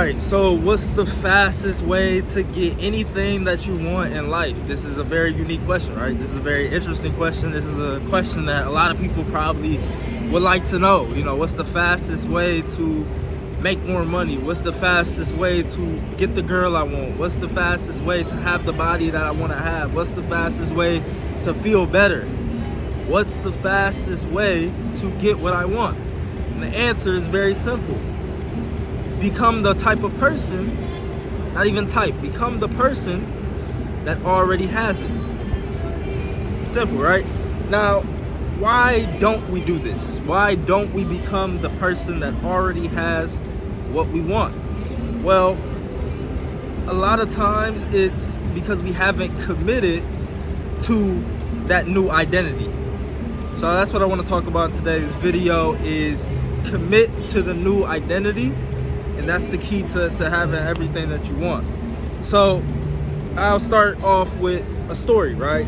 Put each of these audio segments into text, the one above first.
right, so what's the fastest way to get anything that you want in life? This is a very unique question, right? This is a very interesting question. This is a question that a lot of people probably would like to know. What's the fastest way to make more money? What's the fastest way to get the girl I want? What's the fastest way to have the body that I want to have? What's the fastest way to feel better? What's the fastest way to get what I want? And the answer is very simple. Become the type of person, not even type, become the person that already has it. Simple, right? Now, why don't we do this? Why don't we become the person that already has what we want? Well, a lot of times it's because we haven't committed to that new identity. So that's what I want to talk about in today's video, is commit to the new identity. And that's the key to having everything that you want. So I'll start off with a story, right?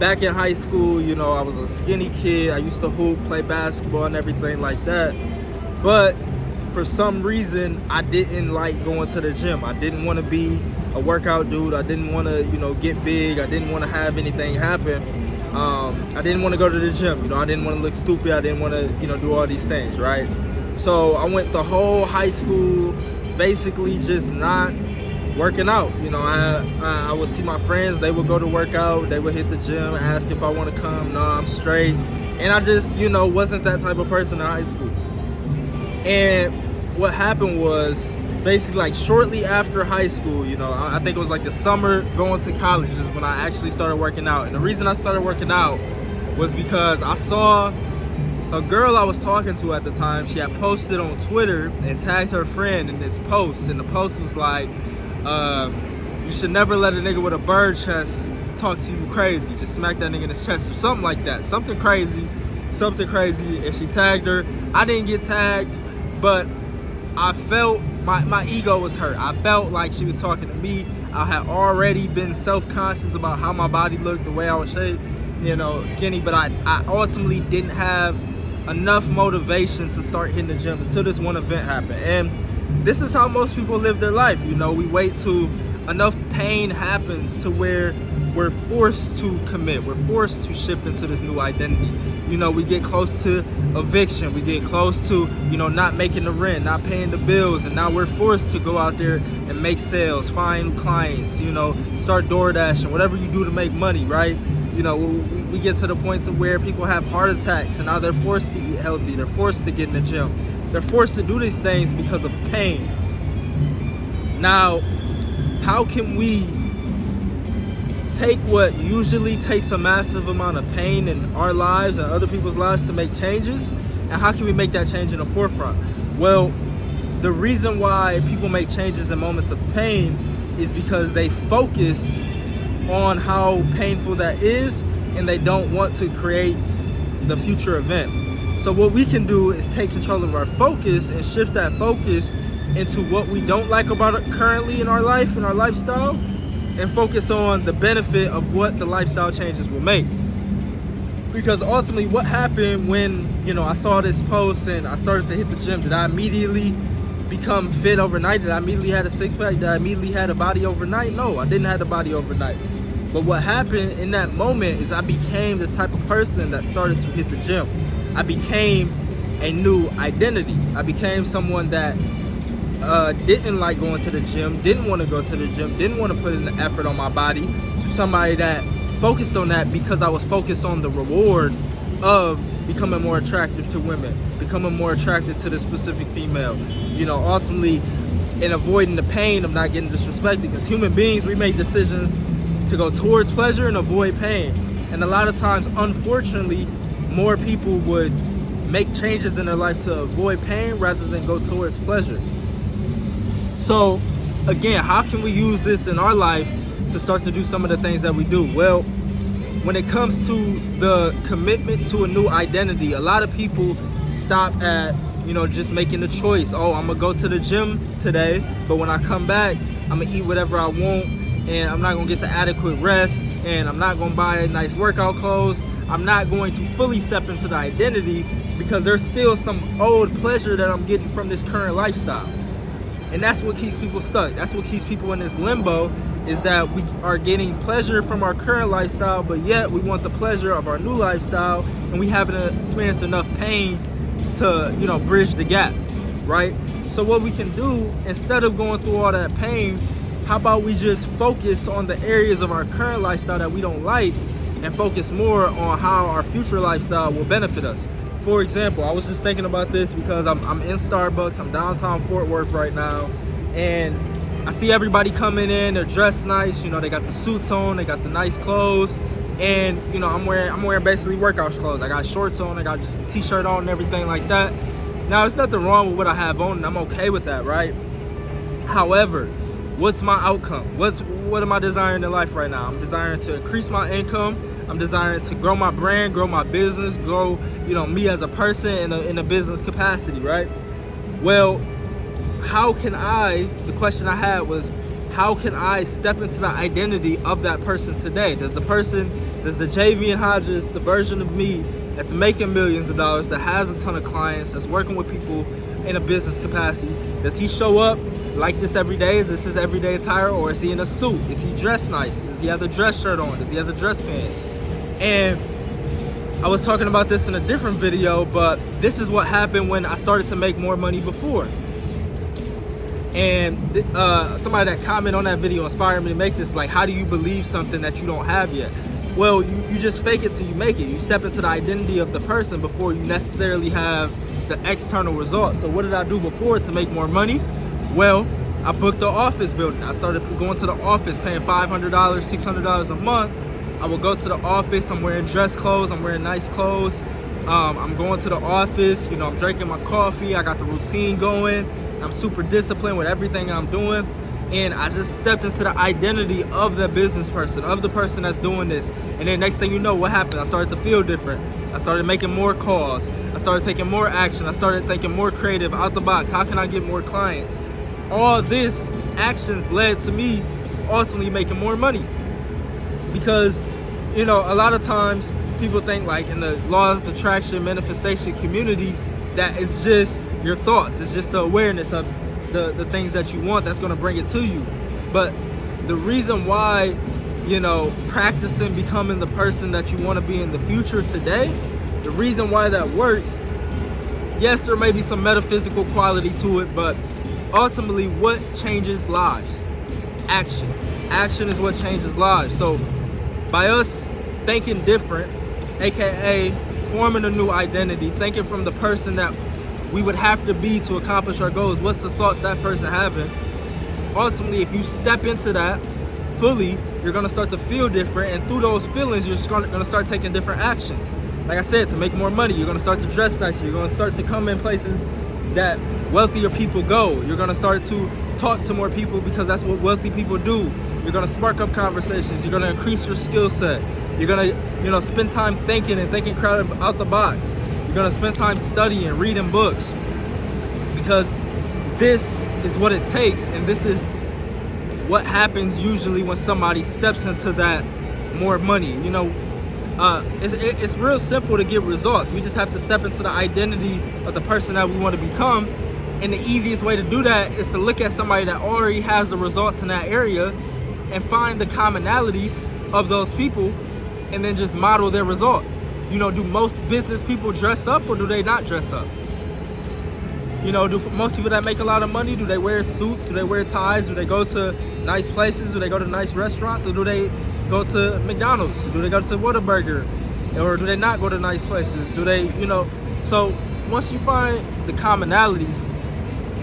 Back in high school, I was a skinny kid. I used to hoop, play basketball and everything like that. But for some reason, I didn't like going to the gym. I didn't want to be a workout dude. I didn't want to, get big. I didn't want to have anything happen. I didn't want to go to the gym. I didn't want to look stupid. I didn't want to, do all these things, right? So I went the whole high school basically just not working out. I would see my friends, they would go to work out, they would hit the gym, ask if I want to come. No, I'm straight. And I just, wasn't that type of person in high school. And what happened was, basically like shortly after high school, I think it was like the summer going to college is when I actually started working out. And the reason I started working out was because I saw a girl I was talking to at the time. She had posted on Twitter and tagged her friend in this post, and the post was like, you should never let a nigga with a bird chest talk to you crazy. Just smack that nigga in his chest or something like that. Something crazy. And she tagged her. I didn't get tagged, but I felt my ego was hurt. I felt like she was talking to me. I had already been self-conscious about how my body looked, the way I was shaped, skinny, but I ultimately didn't have enough motivation to start hitting the gym until this one event happened. And this is how most people live their life. We wait till enough pain happens to where we're forced to commit. We're forced to shift into this new identity. We get close to eviction. We get close to, not making the rent, not paying the bills. And now we're forced to go out there and make sales, find clients, start DoorDashing, whatever you do to make money, right? We get to the point of where people have heart attacks, and now they're forced to eat healthy. They're forced to get in the gym. They're forced to do these things because of pain. Now, how can we take what usually takes a massive amount of pain in our lives and other people's lives to make changes, and how can we make that change in the forefront? Well, the reason why people make changes in moments of pain is because they focus on how painful that is, and they don't want to create the future event. So what we can do is take control of our focus and shift that focus into what we don't like about it currently in our life, in our lifestyle, and focus on the benefit of what the lifestyle changes will make. Because ultimately, what happened when, I saw this post and I started to hit the gym? Did I immediately become fit overnight? Did I immediately have a six-pack? Did I immediately had a body overnight? No, I didn't have the body overnight. But what happened in that moment is I became the type of person that started to hit the gym. I became a new identity. I became someone that didn't like going to the gym, didn't want to go to the gym, didn't want to put in the effort on my body, to somebody that focused on that because I was focused on the reward of becoming more attractive to women, becoming more attracted to the specific female, ultimately, and avoiding the pain of not getting disrespected. Because human beings, we make decisions to go towards pleasure and avoid pain. And a lot of times, unfortunately, more people would make changes in their life to avoid pain rather than go towards pleasure. So again, how can we use this in our life to start to do some of the things that we do? Well, when it comes to the commitment to a new identity, a lot of people stop at, just making the choice. Oh, I'm gonna go to the gym today, but when I come back, I'm gonna eat whatever I want, and I'm not gonna get the adequate rest, and I'm not gonna buy nice workout clothes. I'm not going to fully step into the identity because there's still some old pleasure that I'm getting from this current lifestyle. And that's what keeps people stuck. That's what keeps people in this limbo, is that we are getting pleasure from our current lifestyle, but yet we want the pleasure of our new lifestyle, and we haven't experienced enough pain to, bridge the gap, right? So what we can do, instead of going through all that pain, how about we just focus on the areas of our current lifestyle that we don't like, and focus more on how our future lifestyle will benefit us. For example, I was just thinking about this because I'm in Starbucks. I'm downtown Fort Worth right now, and I see everybody coming in. They're dressed nice. They got the suits on. They got the nice clothes, and I'm wearing basically workout clothes. I got shorts on. I got just a t-shirt on and everything like that. Now, there's nothing wrong with what I have on, and I'm okay with that, right? However, what's my outcome? What am I desiring in life right now? I'm desiring to increase my income. I'm desiring to grow my brand, grow my business, grow, me as a person in a business capacity, right? Well, the question I had was, how can I step into the identity of that person today? Does the Javian Hodges, the version of me that's making millions of dollars, that has a ton of clients, that's working with people in a business capacity, does he show up like this every day? Is this his everyday attire, or is he in a suit? Is he dressed nice? Does he have the dress shirt on? Does he have the dress pants? And I was talking about this in a different video, but this is what happened when I started to make more money before. And somebody that commented on that video inspired me to make this, like, how do you believe something that you don't have yet? Well, you just fake it till you make it. You step into the identity of the person before you necessarily have the external results. So what did I do before to make more money? Well, I booked the office building. I started going to the office, paying $500, $600 a month. I will go to the office. I'm wearing dress clothes. I'm wearing nice clothes. I'm going to the office. I'm drinking my coffee. I got the routine going. I'm super disciplined with everything I'm doing. And I just stepped into the identity of the business person, of the person that's doing this. And then next thing you know, what happened? I started to feel different. I started making more calls. I started taking more action. I started thinking more creative, out the box. How can I get more clients? All this actions led to me ultimately making more money. Because, a lot of times people think, like, in the law of attraction manifestation community, that it's just your thoughts. It's just the awareness of the things that you want that's going to bring it to you. But the reason why, practicing becoming the person that you want to be in the future today, the reason why that works, yes, there may be some metaphysical quality to it, but ultimately, what changes lives? Action. Action is what changes lives. So by us thinking different, aka forming a new identity, thinking from the person that we would have to be to accomplish our goals, what's the thoughts that person having? Ultimately, if you step into that fully, you're going to start to feel different, and through those feelings, you're going to start taking different actions. Like I said, to make more money, you're going to start to dress nicer. You're going to start to come in places that wealthier people go. You're going to start to talk to more people, because that's what wealthy people do. You're going to spark up conversations. You're going to increase your skill set. You're going to spend time thinking and thinking creative out the box. You're going to spend time studying, reading books, because this is what it takes, and this is what happens usually when somebody steps into that more money. It's real simple to get results. We just have to step into the identity of the person that we want to become. And the easiest way to do that is to look at somebody that already has the results in that area and find the commonalities of those people, and then just model their results. Do most business people dress up, or do they not dress up? Do most people that make a lot of money, do they wear suits? Do they wear ties? Do they go to nice places? Do they go to nice restaurants? Or do they go to McDonald's? Do they go to Whataburger? Or do they not go to nice places? Do they, So once you find the commonalities,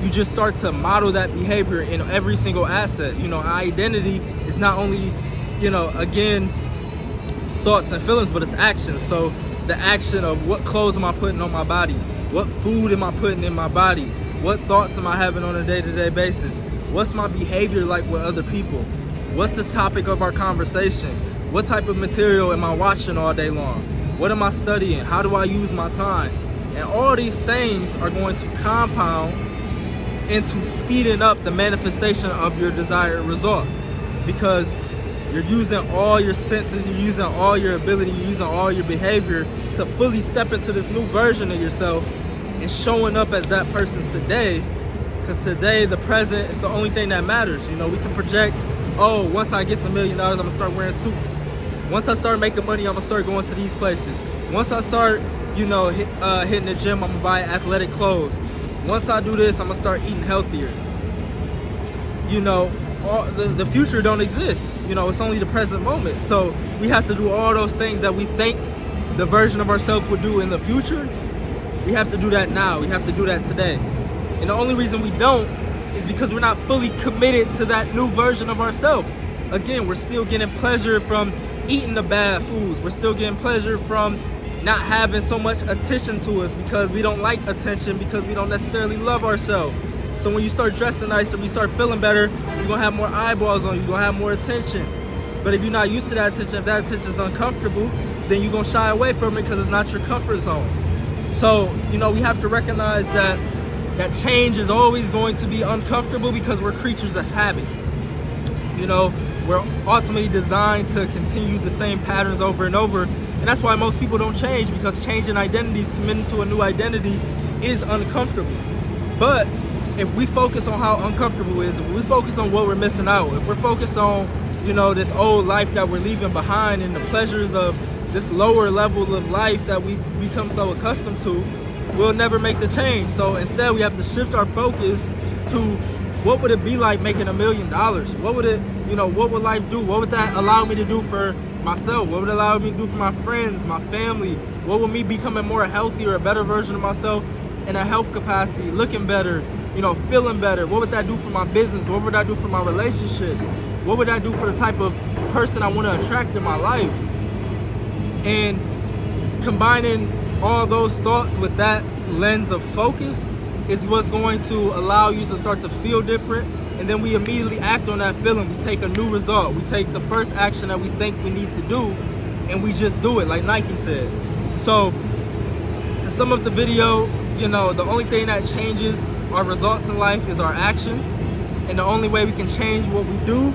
you just start to model that behavior in every single asset. Identity is not only, again, thoughts and feelings, but it's actions. So the action of what clothes am I putting on my body? What food am I putting in my body? What thoughts am I having on a day-to-day basis? What's my behavior like with other people? What's the topic of our conversation? What type of material am I watching all day long? What am I studying? How do I use my time? And all these things are going to compound into speeding up the manifestation of your desired result, because you're using all your senses, you're using all your ability, you're using all your behavior to fully step into this new version of yourself, and showing up as that person today Because today, the present is the only thing that matters. You know, we can project, oh, once I get the $1 million, I'm gonna start wearing suits. Once I start making money, I'm gonna start going to these places. Once I start, you know, hitting the gym, I'm gonna buy athletic clothes. Once I do this, I'm gonna start eating healthier. You know, the future don't exist. You know, it's only the present moment. So we have to do all those things that we think the version of ourselves would do in the future. We have to do that now. We have to do that today. And the only reason we don't is because we're not fully committed to that new version of ourselves. Again, we're still getting pleasure from eating the bad foods. We're still getting pleasure from not having so much attention to us because we don't like attention, because we don't necessarily love ourselves. So when you start dressing nicer, we start feeling better, you're gonna have more eyeballs on you, you're gonna have more attention. But if you're not used to that attention, if that attention is uncomfortable, then you're gonna shy away from it because it's not your comfort zone. So, you know, we have to recognize that change is always going to be uncomfortable because we're creatures of habit. You know, we're ultimately designed to continue the same patterns over and over. And that's why most people don't change, because changing identities, committing to a new identity is uncomfortable. But if we focus on how uncomfortable it is, if we focus on what we're missing out, if we're focused on, you know, this old life that we're leaving behind and the pleasures of this lower level of life that we've become so accustomed to, we'll never make the change. So instead we have to shift our focus to what would it be like making $1 million? What would it, you know, what would life do? What would that allow me to do for myself? What would it allow me to do for my friends, my family? What would me becoming more healthy or a better version of myself in a health capacity, looking better, you know, feeling better? What would that do for my business? What would that do for my relationships? What would that do for the type of person I want to attract in my life? And combining all those thoughts with that lens of focus is what's going to allow you to start to feel different. And then we immediately act on that feeling. We take a new result. We take the first action that we think we need to do, and we just do it, like Nike said. So to sum up the video, you know, the only thing that changes our results in life is our actions. And the only way we can change what we do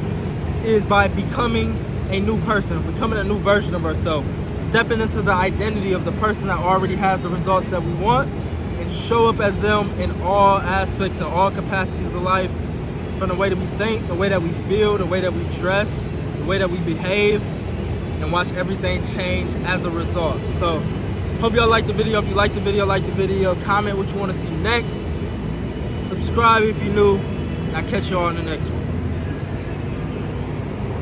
is by becoming a new person, becoming a new version of ourselves, stepping into the identity of the person that already has the results that we want, and show up as them in all aspects and all capacities of life, from the way that we think, the way that we feel, the way that we dress, the way that we behave, and watch everything change as a result. So hope y'all liked the video. If you liked the video, like the video, comment what you want to see next, subscribe if you're new, and I'll catch y'all on the next one.